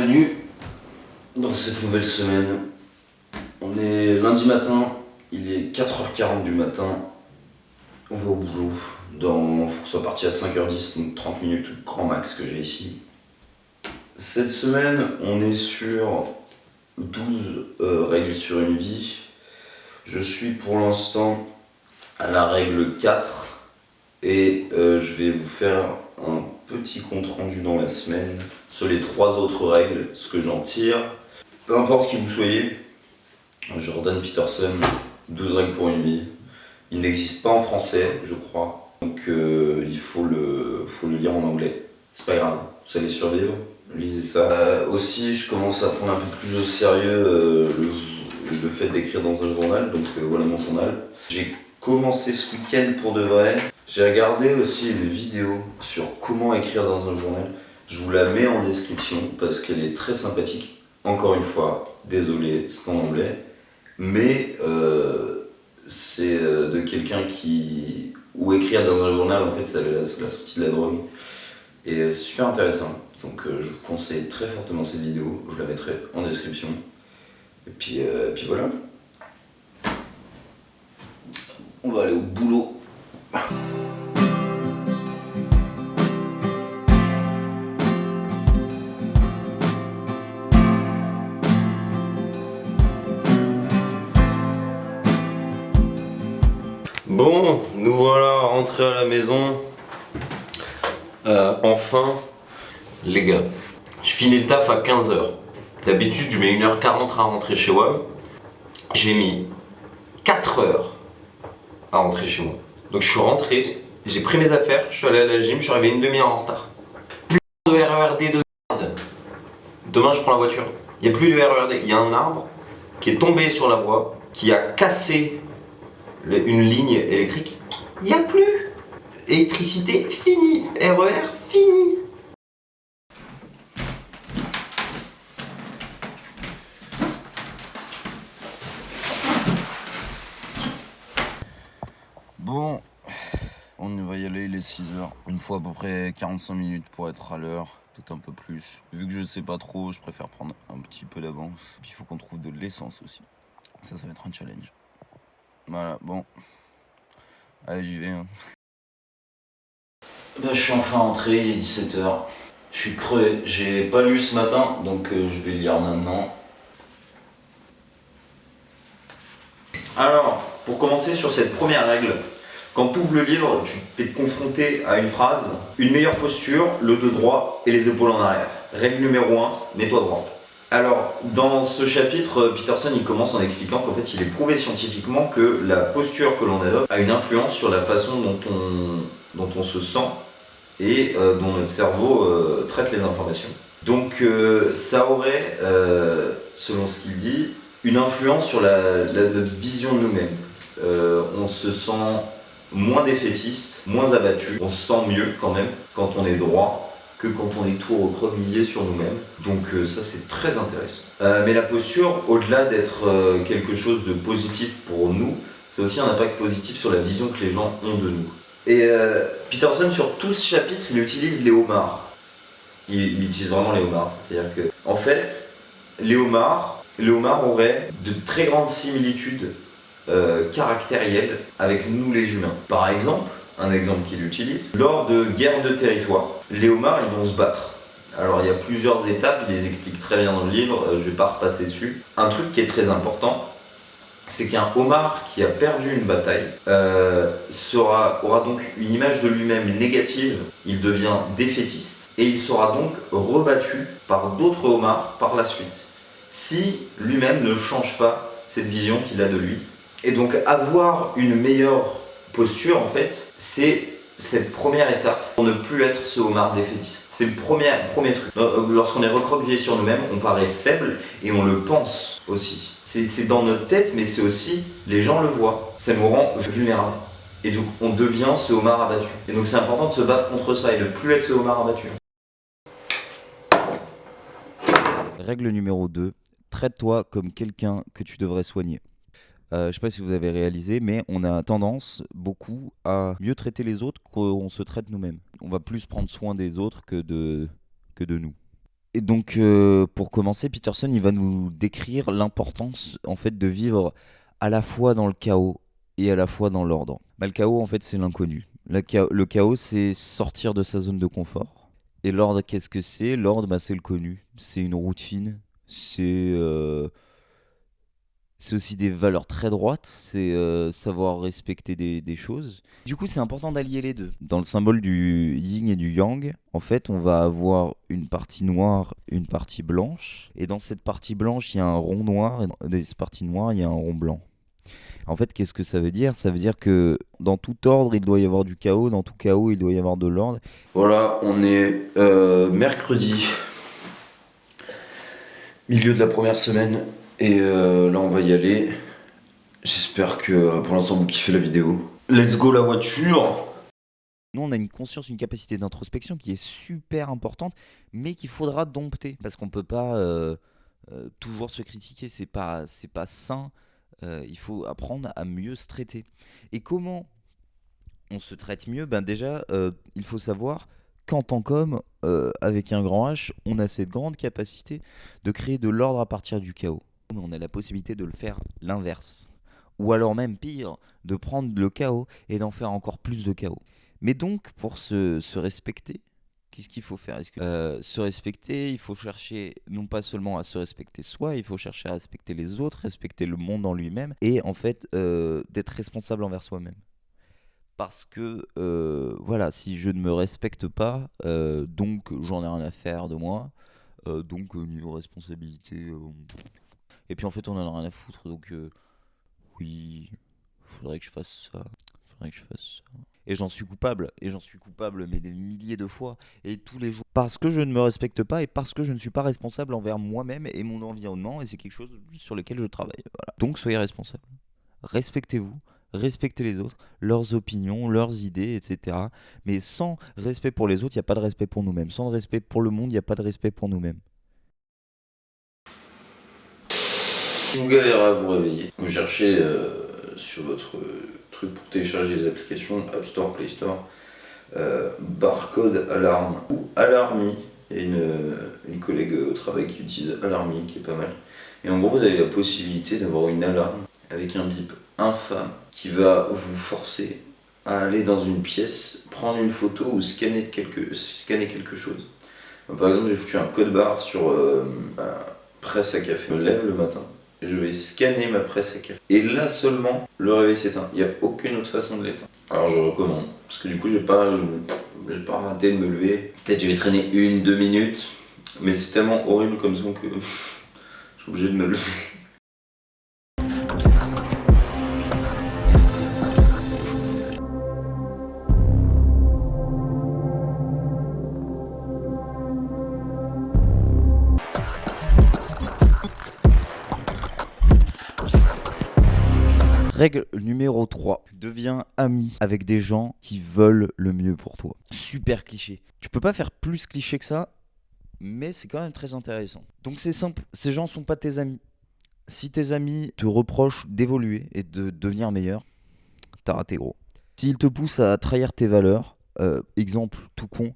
bienvenue dans cette nouvelle semaine. On est lundi matin, il est 4h40 du matin. On va au boulot. Faut que ce soit parti à 5h10, donc 30 minutes grand max que j'ai ici. Cette semaine, on est sur 12 règles sur une vie. Je suis pour l'instant à la règle 4 et je vais vous faire un petit compte rendu dans la semaine sur les 3 autres règles, ce que j'en tire. Peu importe qui vous soyez, Jordan Peterson, 12 règles pour une vie. Il n'existe pas en français, je crois, donc il faut le lire en anglais. C'est pas grave, vous allez survivre, lisez ça. Aussi, je commence à prendre un peu plus au sérieux le fait d'écrire dans un journal, donc voilà mon journal. J'ai commencé ce week-end pour de vrai. J'ai regardé aussi une vidéo sur comment écrire dans un journal. Je vous la mets en description parce qu'elle est très sympathique. Encore une fois, désolé, c'est en anglais, mais c'est de quelqu'un où écrire dans un journal, en fait, c'est la sortie de la drogue. Et c'est super intéressant. Donc je vous conseille très fortement cette vidéo. Je la mettrai en description. Et puis voilà. On va aller au boulot. Bon, nous voilà rentrés à la maison. Enfin, les gars, je finis le taf à 15h. D'habitude, je mets 1h40 à rentrer chez moi. J'ai mis 4 heures à rentrer chez moi. Donc je suis rentré, j'ai pris mes affaires, je suis allé à la gym, je suis arrivé une demi-heure en retard. Plus de RERD de merde. Demain, je prends la voiture. Il n'y a plus de RERD. Il y a un arbre qui est tombé sur la voie, qui a cassé une ligne électrique. Il n'y a plus. Électricité, fini. RER, fini. Bon, on va y aller, il est 6h. Une fois à peu près 45 minutes pour être à l'heure, peut-être un peu plus. Vu que je sais pas trop, je préfère prendre un petit peu d'avance. Puis il faut qu'on trouve de l'essence aussi. Ça va être un challenge. Voilà, bon. Allez, j'y vais. Hein. Bah, je suis enfin rentré, il est 17h. Je suis crevé, j'ai pas lu ce matin, donc je vais lire maintenant. Alors, pour commencer sur cette première règle, quand tu ouvres le livre, tu es confronté à une phrase: une meilleure posture, le dos droit et les épaules en arrière. Règle numéro 1, mets-toi droit. Alors, dans ce chapitre, Peterson il commence en expliquant qu'en fait il est prouvé scientifiquement que la posture que l'on adopte a une influence sur la façon dont on se sent et dont notre cerveau traite les informations. Donc ça aurait, selon ce qu'il dit, une influence sur notre vision de nous-mêmes. On se sent moins défaitiste, moins abattu, on se sent mieux quand même quand on est droit que quand on est tout recroquevillé sur nous-mêmes. Donc ça c'est très intéressant. Mais la posture, au-delà d'être quelque chose de positif pour nous, c'est aussi un impact positif sur la vision que les gens ont de nous. Et Peterson, sur tout ce chapitre, il utilise les homards. Il utilise vraiment les homards, c'est-à-dire que, en fait, les homards auraient de très grandes similitudes caractérielles avec nous les humains. Par exemple, un exemple qu'il utilise, lors de guerres de territoire, les homards ils vont se battre. Alors il y a plusieurs étapes, il les explique très bien dans le livre, je vais pas repasser dessus. Un truc qui est très important, c'est qu'un homard qui a perdu une bataille aura donc une image de lui-même négative, il devient défaitiste et il sera donc rebattu par d'autres homards par la suite, si lui-même ne change pas cette vision qu'il a de lui. Et donc avoir une meilleure posture, en fait, c'est cette première étape pour ne plus être ce homard défaitiste. C'est le premier truc. Lorsqu'on est recroquevillé sur nous-mêmes, on paraît faible et on le pense aussi. C'est dans notre tête, mais c'est aussi, les gens le voient. Ça nous rend vulnérables. Et donc on devient ce homard abattu. Et donc c'est important de se battre contre ça et de ne plus être ce homard abattu. Règle numéro 2, traite-toi comme quelqu'un que tu devrais soigner. Je ne sais pas si vous avez réalisé, mais on a tendance beaucoup à mieux traiter les autres qu'on se traite nous-mêmes. On va plus prendre soin des autres que de nous. Et donc, pour commencer, Peterson, il va nous décrire l'importance, en fait, de vivre à la fois dans le chaos et à la fois dans l'ordre. Bah, le chaos, en fait, c'est l'inconnu. Le chaos, c'est sortir de sa zone de confort. Et l'ordre, qu'est-ce que c'est? L'ordre, bah, c'est le connu. C'est une route fine. C'est aussi des valeurs très droites. C'est savoir respecter des choses. Du coup, c'est important d'allier les deux. Dans le symbole du yin et du yang, en fait, on va avoir une partie noire, une partie blanche. Et dans cette partie blanche, il y a un rond noir. Et dans cette partie noire, il y a un rond blanc. En fait, qu'est-ce que ça veut dire? Ça veut dire que dans tout ordre, il doit y avoir du chaos. Dans tout chaos, il doit y avoir de l'ordre. Voilà, on est mercredi, milieu de la première semaine, et là on va y aller. J'espère que pour l'instant vous kiffez la vidéo. Let's go la voiture! Nous, on a une conscience, une capacité d'introspection qui est super importante, mais qu'il faudra dompter. Parce qu'on ne peut pas toujours se critiquer, c'est pas sain. Il faut apprendre à mieux se traiter. Et comment on se traite mieux? Ben déjà, il faut savoir qu'en tant qu'homme, avec un grand H, on a cette grande capacité de créer de l'ordre à partir du chaos. Mais on a la possibilité de le faire l'inverse. Ou alors même pire, de prendre le chaos et d'en faire encore plus de chaos. Mais donc, pour se respecter, qu'est-ce qu'il faut faire? Se respecter, il faut chercher non pas seulement à se respecter soi, il faut chercher à respecter les autres, respecter le monde en lui-même, et en fait, d'être responsable envers soi-même. Parce que, voilà, si je ne me respecte pas, donc j'en ai rien à faire de moi, donc niveau responsabilité, et puis en fait on en a rien à foutre, donc oui, faudrait que je fasse ça, faudrait que je fasse ça. Et j'en suis coupable, mais des milliers de fois, et tous les jours. Parce que je ne me respecte pas et parce que je ne suis pas responsable envers moi-même et mon environnement, et c'est quelque chose sur lequel je travaille. Voilà. Donc soyez responsable. Respectez-vous, respectez les autres, leurs opinions, leurs idées, etc. Mais sans respect pour les autres, il n'y a pas de respect pour nous-mêmes. Sans respect pour le monde, il n'y a pas de respect pour nous-mêmes. Si vous galérez à vous réveiller, vous cherchez sur votre truc pour télécharger les applications, App Store, Play Store, barcode alarme ou Alarmy. Il y a une collègue au travail qui utilise Alarmy, qui est pas mal. Et en gros, vous avez la possibilité d'avoir une alarme avec un bip infâme qui va vous forcer à aller dans une pièce, prendre une photo ou scanner quelque chose. Par exemple, j'ai foutu un code barre sur ma presse à café. Je me lève le matin et je vais scanner ma presse à café. Et là seulement, le réveil s'éteint. Il n'y a aucune autre façon de l'éteindre. Alors je recommande. Parce que du coup, j'ai pas raté de me lever. Peut-être je vais traîner 1-2 minutes. Mais c'est tellement horrible comme son que je suis obligé de me lever. Règle numéro 3. Deviens ami avec des gens qui veulent le mieux pour toi. Super cliché. Tu peux pas faire plus cliché que ça, mais c'est quand même très intéressant. Donc c'est simple, ces gens sont pas tes amis. Si tes amis te reprochent d'évoluer et de devenir meilleur, t'as raté gros. S'ils te poussent à trahir tes valeurs, exemple tout con,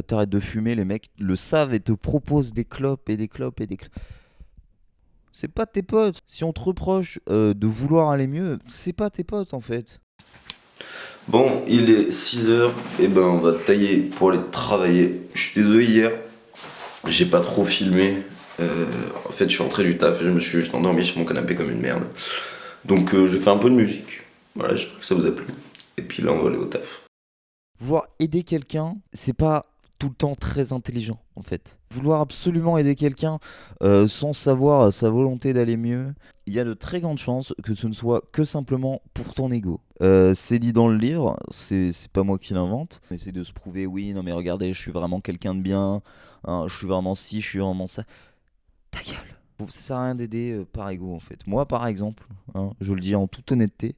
t'arrêtes de fumer, les mecs le savent et te proposent des clopes et des clopes et des clopes. C'est pas tes potes. Si on te reproche de vouloir aller mieux, c'est pas tes potes en fait. Bon, il est 6h, et ben on va tailler pour aller travailler. Je suis désolé, hier, j'ai pas trop filmé. En fait, je suis rentré du taf, je me suis juste endormi sur mon canapé comme une merde. Donc j'ai fait un peu de musique. Voilà, j'espère que ça vous a plu. Et puis là, on va aller au taf. Vouloir aider quelqu'un, c'est pas tout le temps très intelligent en fait. Vouloir absolument aider quelqu'un sans savoir sa volonté d'aller mieux, il y a de très grandes chances que ce ne soit que simplement pour ton ego. C'est dit dans le livre, c'est pas moi qui l'invente. On essaie de se prouver, oui, non mais regardez, je suis vraiment quelqu'un de bien, hein, je suis vraiment ci, je suis vraiment ça. Ta gueule. Bon, ça sert à rien d'aider par ego en fait. Moi par exemple, hein, je le dis en toute honnêteté,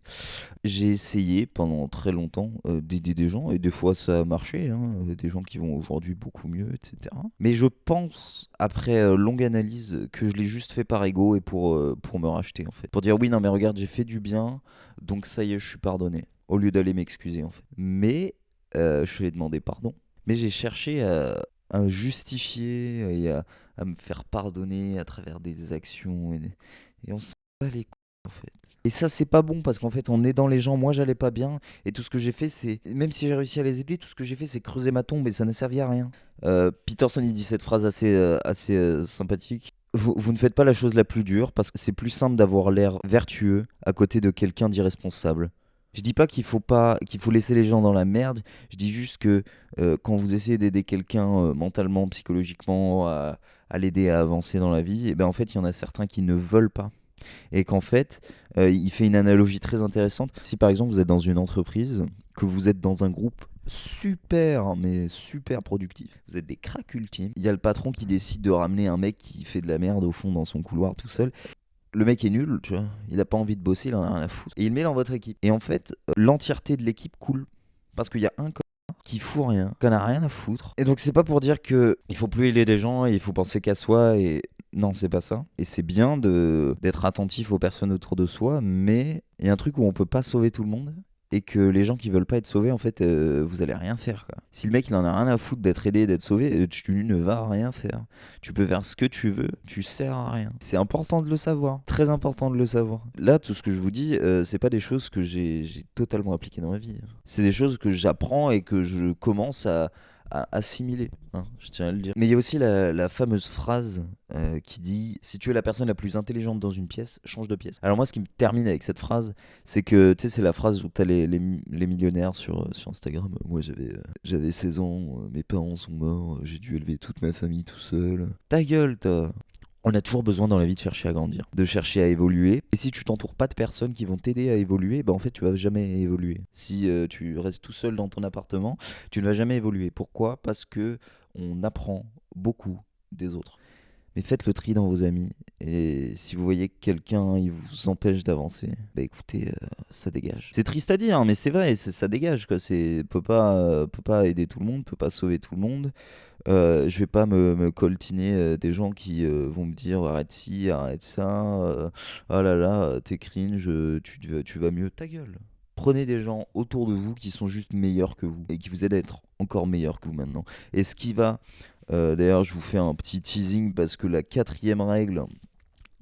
j'ai essayé pendant très longtemps d'aider des gens et des fois ça a marché, hein, des gens qui vont aujourd'hui beaucoup mieux, etc. Mais je pense, après longue analyse, que je l'ai juste fait par ego et pour me racheter en fait. Pour dire oui, non mais regarde, j'ai fait du bien, donc ça y est, je suis pardonné. Au lieu d'aller m'excuser en fait. Mais je lui ai demandé pardon. Mais j'ai cherché à justifier et à me faire pardonner à travers des actions. Et on s'en bat les couilles, en fait. Et ça, c'est pas bon parce qu'en fait, on est dans les gens. Moi, j'allais pas bien. Et tout ce que j'ai fait, c'est. Même si j'ai réussi à les aider, tout ce que j'ai fait, c'est creuser ma tombe et ça n'a servi à rien. Peterson, il dit cette phrase assez sympathique. Vous ne faites pas la chose la plus dure parce que c'est plus simple d'avoir l'air vertueux à côté de quelqu'un d'irresponsable. Je dis pas qu'il faut laisser les gens dans la merde. Je dis juste que quand vous essayez d'aider quelqu'un mentalement, psychologiquement, à l'aider à avancer dans la vie, et ben en fait, il y en a certains qui ne veulent pas. Et qu'en fait, il fait une analogie très intéressante. Si par exemple vous êtes dans une entreprise, que vous êtes dans un groupe super, mais super productif, vous êtes des cracks ultimes, il y a le patron qui décide de ramener un mec qui fait de la merde au fond dans son couloir tout seul. Le mec est nul, tu vois, il a pas envie de bosser, il en a rien à foutre. Et il le met dans votre équipe. Et en fait, l'entièreté de l'équipe coule. Parce qu'il y a un qui fout rien, qu'on a rien à foutre. Et donc c'est pas pour dire que il faut plus aider des gens, et il faut penser qu'à soi et non, c'est pas ça. Et c'est bien d'être attentif aux personnes autour de soi, mais il y a un truc où on peut pas sauver tout le monde et que les gens qui veulent pas être sauvés, en fait, vous allez rien faire, quoi. Si le mec il en a rien à foutre d'être aidé, d'être sauvé, tu ne vas rien faire. Tu peux faire ce que tu veux, tu sers à rien. C'est important de le savoir, très important de le savoir. Là, tout ce que je vous dis, c'est pas des choses que j'ai totalement appliquées dans ma vie. C'est des choses que j'apprends et que je commence à assimiler, hein, je tiens à le dire. Mais il y a aussi la fameuse phrase qui dit: si tu es la personne la plus intelligente dans une pièce, change de pièce. Alors moi, ce qui me termine avec cette phrase, c'est que, tu sais, c'est la phrase où t'as les millionnaires sur Instagram. Moi, j'avais 16 ans, mes parents sont morts, j'ai dû élever toute ma famille tout seul. Ta gueule, toi. On a toujours besoin dans la vie de chercher à grandir, de chercher à évoluer. Et si tu t'entoures pas de personnes qui vont t'aider à évoluer, bah en fait tu vas jamais évoluer. Si tu restes tout seul dans ton appartement, tu ne vas jamais évoluer. Pourquoi ? Parce que on apprend beaucoup des autres. Mais faites le tri dans vos amis. Et si vous voyez que quelqu'un il vous empêche d'avancer, bah écoutez, ça dégage. C'est triste à dire, hein, mais c'est vrai, ça dégage, quoi. Peut pas aider tout le monde, peut pas sauver tout le monde. Je vais pas me coltiner des gens qui vont me dire arrête ci, arrête ça, oh là là, t'es cringe, tu vas mieux. Ta gueule. Prenez des gens autour de vous qui sont juste meilleurs que vous et qui vous aident à être encore meilleurs que vous maintenant. Et ce qui va, d'ailleurs, je vous fais un petit teasing parce que la 4e règle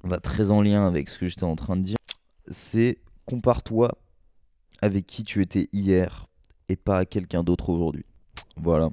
va très en lien avec ce que j'étais en train de dire. C'est compare-toi avec qui tu étais hier et pas à quelqu'un d'autre aujourd'hui. Voilà.